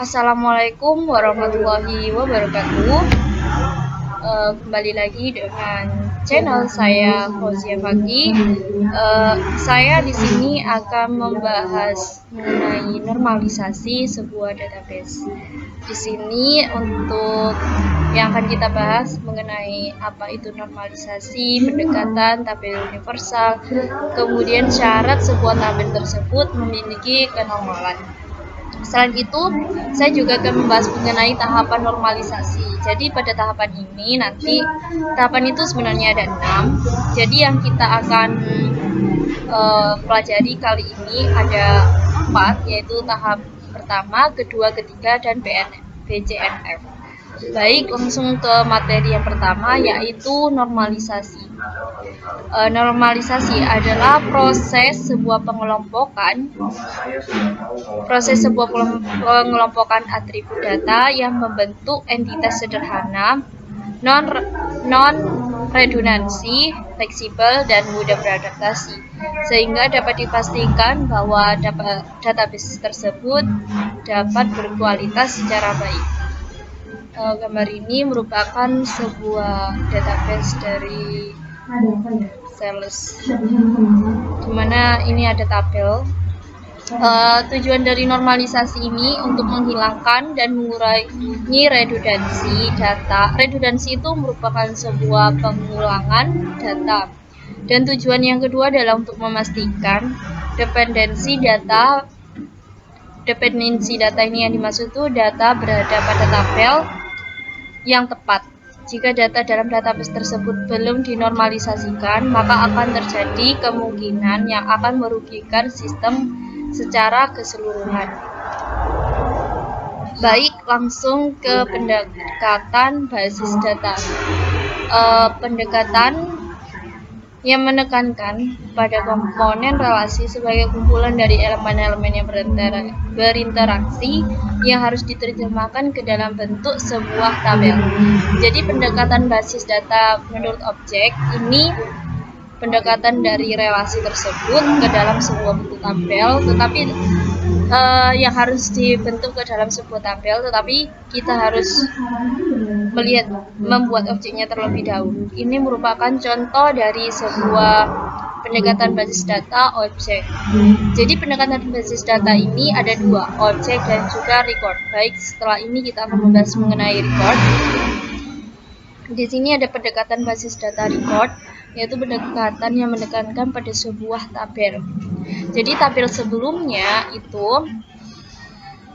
Assalamualaikum warahmatullahi wabarakatuh. Kembali lagi dengan channel saya Fauzia Faki. Saya di sini akan membahas mengenai normalisasi sebuah database. Di sini untuk yang akan kita bahas mengenai apa itu normalisasi, pendekatan tabel universal, kemudian syarat sebuah tabel tersebut memiliki kenormalan. Selain itu, saya juga akan membahas mengenai tahapan normalisasi. Jadi pada tahapan ini nanti tahapan itu sebenarnya ada 6. Jadi yang kita akan pelajari kali ini ada 4, yaitu tahap pertama, kedua, ketiga, dan BCNF. Baik, langsung ke materi yang pertama, yaitu normalisasi. Normalisasi adalah proses sebuah pengelompokan atribut data yang membentuk entitas sederhana, non-redundansi, fleksibel, dan mudah beradaptasi, sehingga dapat dipastikan bahwa database tersebut dapat berkualitas secara baik. Gambar ini merupakan sebuah database dari Sales, dimana ini ada tabel. Tujuan dari normalisasi ini untuk menghilangkan dan mengurangi redundansi data. Redundansi itu merupakan sebuah pengulangan data. Dan tujuan yang kedua adalah untuk memastikan dependensi data. Dependensi data ini yang dimaksud itu data berada pada tabel yang tepat. Jika data dalam database tersebut belum dinormalisasikan, maka akan terjadi kemungkinan yang akan merugikan sistem secara keseluruhan. Baik, langsung ke pendekatan basis data. Pendekatan yang menekankan pada komponen relasi sebagai kumpulan dari elemen-elemen yang berinteraksi yang harus diterjemahkan ke dalam bentuk sebuah tabel. Jadi pendekatan basis data menurut objek ini pendekatan dari relasi tersebut ke dalam sebuah bentuk tabel, tetapi yang harus dibentuk ke dalam sebuah tabel, tetapi kita harus membuat objeknya terlebih dahulu. Ini merupakan contoh dari sebuah pendekatan basis data objek. Jadi pendekatan basis data ini ada 2, objek dan juga record. Baik, setelah ini kita akan membahas mengenai record. Di sini ada pendekatan basis data record, yaitu pendekatan yang menekankan pada sebuah tabel. Jadi tabel sebelumnya itu,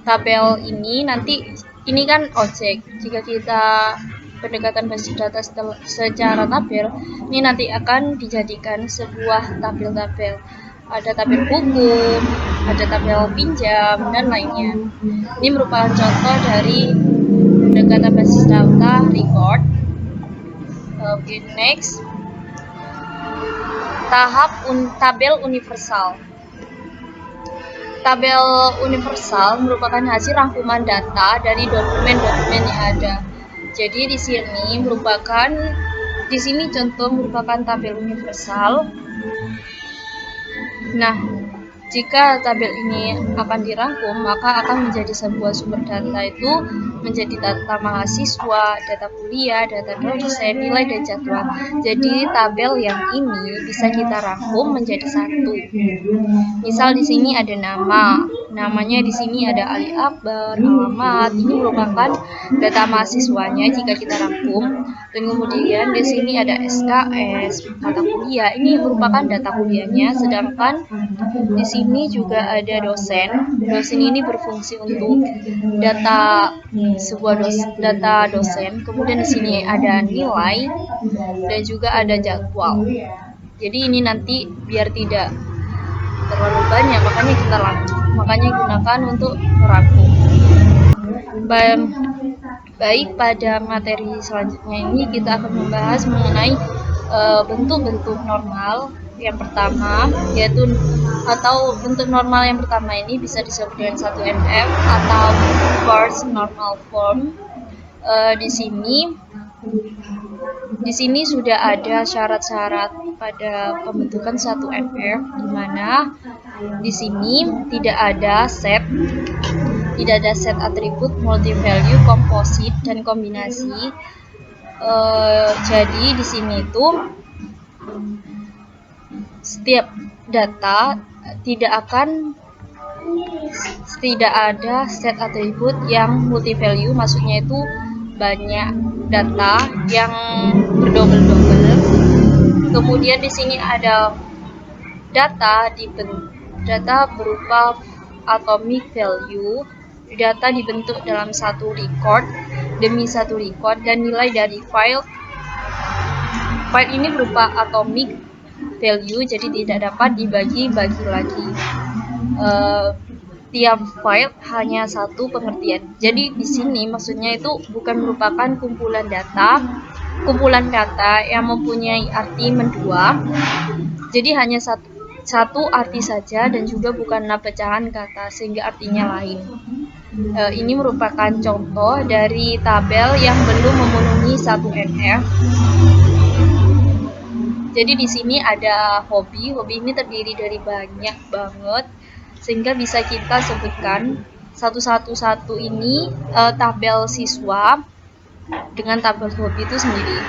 tabel ini nanti ini kan objek. Jika kita pendekatan basis data secara tabel, ini nanti akan dijadikan sebuah tabel-tabel. Ada tabel buku, ada tabel pinjam, dan lainnya. Ini merupakan contoh dari pendekatan basis data record. Oke, next. Tahap tabel universal. Tabel universal merupakan hasil rangkuman data dari dokumen-dokumen yang ada. Jadi di sini contoh merupakan tabel universal. Nah, jika tabel ini akan dirangkum, maka akan menjadi sebuah sumber data itu menjadi data mahasiswa, data kuliah, data dosen, nilai, dan jadwal. Jadi tabel yang ini bisa kita rangkum menjadi satu. Misal di sini ada namanya di sini ada Ali Akbar, alamat. Ini merupakan data mahasiswanya jika kita rangkum. Dan kemudian di sini ada SKS, mata kuliah. Ini merupakan data kuliahnya. Sedangkan di sini juga ada dosen. Dosen ini berfungsi untuk data data dosen. Kemudian di sini ada nilai dan juga ada jadwal. Jadi ini nanti biar tidak terlalu banyak, makanya gunakan untuk merangkum. Baik, pada materi selanjutnya ini kita akan membahas mengenai bentuk-bentuk normal yang pertama, yaitu bentuk normal yang pertama ini bisa disebut dengan 1NF atau first normal form. Di sini sudah ada syarat-syarat pada pembentukan 1NF, di mana Di sini tidak ada set atribut, multi value, komposit, dan kombinasi. Jadi di sini itu setiap data tidak ada set atribut yang multi value, maksudnya itu banyak data yang berdouble-double. Kemudian di sini ada data berupa atomic value. Data dibentuk dalam satu record demi satu record, dan nilai dari file ini berupa atomic value, jadi tidak dapat dibagi-bagi lagi. Tiap file hanya satu pengertian. Jadi di sini maksudnya itu bukan merupakan kumpulan data yang mempunyai arti mendua. Jadi hanya satu arti saja, dan juga bukanlah pecahan kata sehingga artinya lain. Ini merupakan contoh dari tabel yang belum memenuhi satu NF. Jadi di sini ada hobi ini terdiri dari banyak banget, sehingga bisa kita sebutkan satu ini tabel siswa dengan tabel hobi itu sendiri.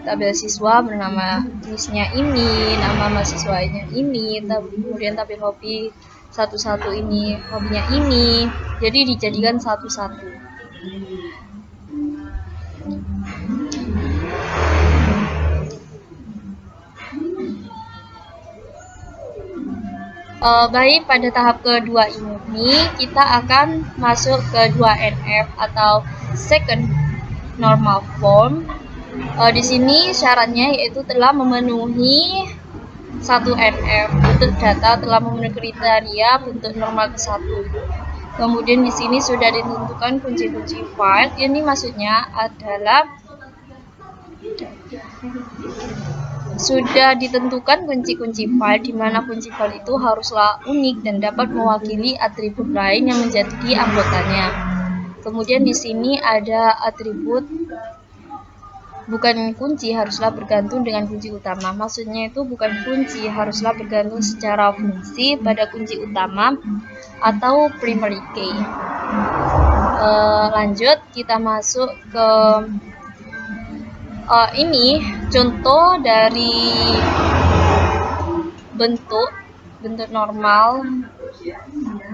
Tabel siswa bernama listnya ini, nama mahasiswanya ini, kemudian tabel hobi satu ini, hobinya ini. Jadi dijadikan satu-satu. Baik, pada tahap kedua ini kita akan masuk ke 2NF atau second normal form. Di sini syaratnya yaitu telah memenuhi 1NF, bentuk data telah memenuhi kriteria bentuk normal ke-1. Kemudian di sini sudah ditentukan kunci-kunci file. Ini maksudnya adalah sudah ditentukan kunci-kunci file, di mana kunci file itu haruslah unik dan dapat mewakili atribut lain yang menjadi anggotanya. Kemudian di sini ada atribut bukan kunci haruslah bergantung dengan kunci utama. Maksudnya itu bukan kunci haruslah bergantung secara fungsi pada kunci utama atau primary key. Lanjut, kita masuk ke ini contoh dari bentuk normal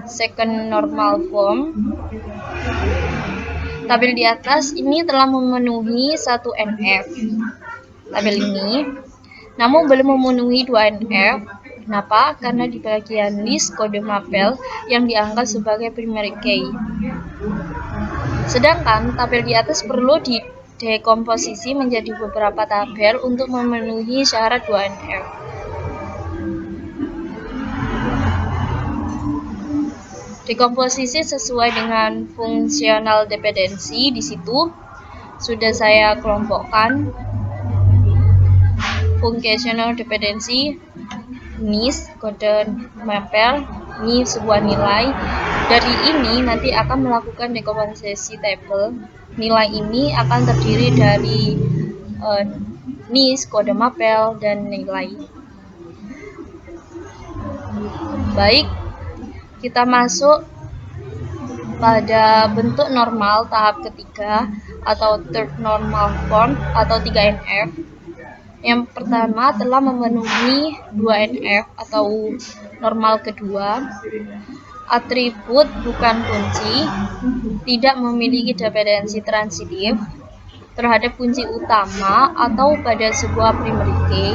second normal form. Tabel di atas ini telah memenuhi 1NF. Tabel ini namun belum memenuhi 2NF. Kenapa? Karena di bagian list kode mapel yang dianggap sebagai primary key. Sedangkan tabel di atas perlu dekomposisi menjadi beberapa tabel untuk memenuhi syarat 2NF. Dekomposisi sesuai dengan fungsional dependensi. Di situ sudah saya kelompokkan functional dependency, NIS, kode mapel, ini sebuah nilai. Dari ini nanti akan melakukan dekomposisi tabel. Nilai ini akan terdiri dari NIS, kode mapel, dan nilai. Baik, kita masuk pada bentuk normal tahap ketiga atau third normal form atau 3NF. Yang pertama telah memenuhi 2NF atau normal kedua. Atribut bukan kunci, tidak memiliki dependensi transitif terhadap kunci utama atau pada sebuah primary key.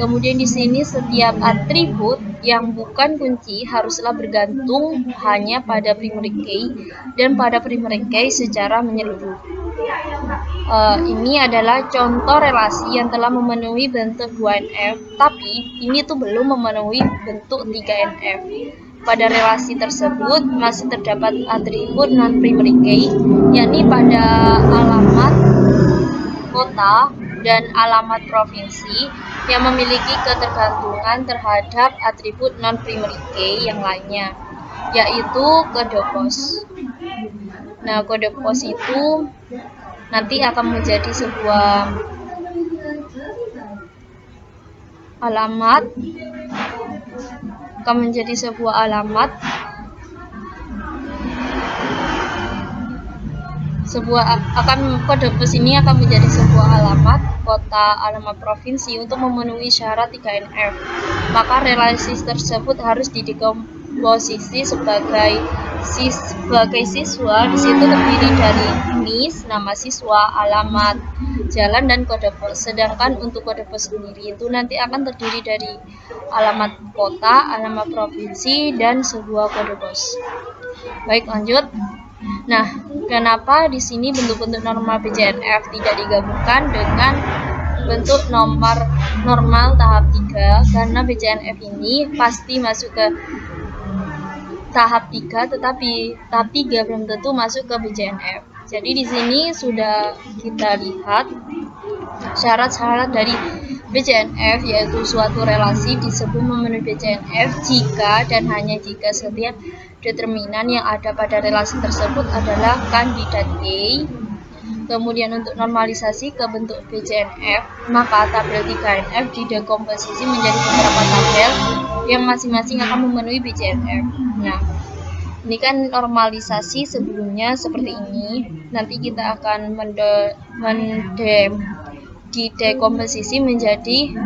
Kemudian di sini setiap atribut yang bukan kunci haruslah bergantung hanya pada primary key dan pada primary key secara menyeluruh. Ini adalah contoh relasi yang telah memenuhi bentuk 2NF, tapi ini tuh belum memenuhi bentuk 3NF. Pada relasi tersebut masih terdapat atribut non-primary key, yakni pada alamat kota dan alamat provinsi yang memiliki ketergantungan terhadap atribut non-primary key yang lainnya, yaitu kode pos. Nah, kode pos itu nanti akan menjadi sebuah alamat akan menjadi sebuah alamat, kode pos ini akan menjadi sebuah alamat kota, alamat provinsi untuk memenuhi syarat 3NF. Maka relasi tersebut harus didekomposisi sebagai siswa. Di situ terdiri dari NIS, nama siswa, alamat, jalan, dan kode pos. Sedangkan untuk kode pos sendiri itu nanti akan terdiri dari alamat kota, alamat provinsi, dan sebuah kode pos. Baik, lanjut. Nah, kenapa di sini bentuk-bentuk normal BCNF tidak digabungkan dengan bentuk normal tahap 3? Karena BCNF ini pasti masuk ke tahap 3, tetapi tahap 3 belum tentu masuk ke BCNF. Jadi di sini sudah kita lihat syarat-syarat dari BCNF, yaitu suatu relasi disebut memenuhi BCNF jika dan hanya jika setiap determinan yang ada pada relasi tersebut adalah kandidat A. Kemudian untuk normalisasi ke bentuk BCNF, maka tabel 3NF didekomposisi menjadi beberapa tabel yang masing-masing akan memenuhi BCNF. Nah, ini kan normalisasi sebelumnya seperti ini. Nanti kita akan didekomposisi menjadi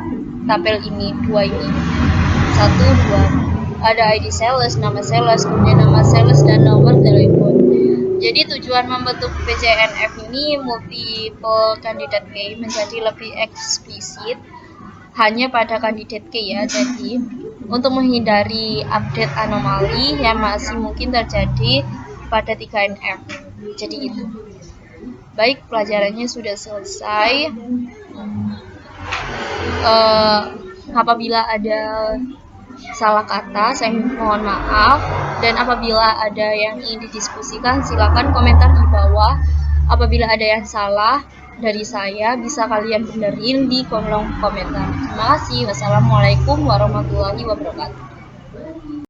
tabel ini, 2 ini. 1, 2. Ada ID sales, nama sales, kemudian nama sales, dan nomor telepon. Jadi tujuan membentuk BCNF ini multiple candidate key menjadi lebih eksplisit hanya pada kandidat key ya. Jadi untuk menghindari update anomali yang masih mungkin terjadi pada 3NF. Jadi itu. Baik, pelajarannya sudah selesai. Apabila ada salah kata, saya mohon maaf. Dan apabila ada yang ingin didiskusikan, silakan komentar di bawah. Apabila ada yang salah dari saya, bisa kalian benerin di kolom komentar. Terima kasih. Wassalamualaikum warahmatullahi wabarakatuh.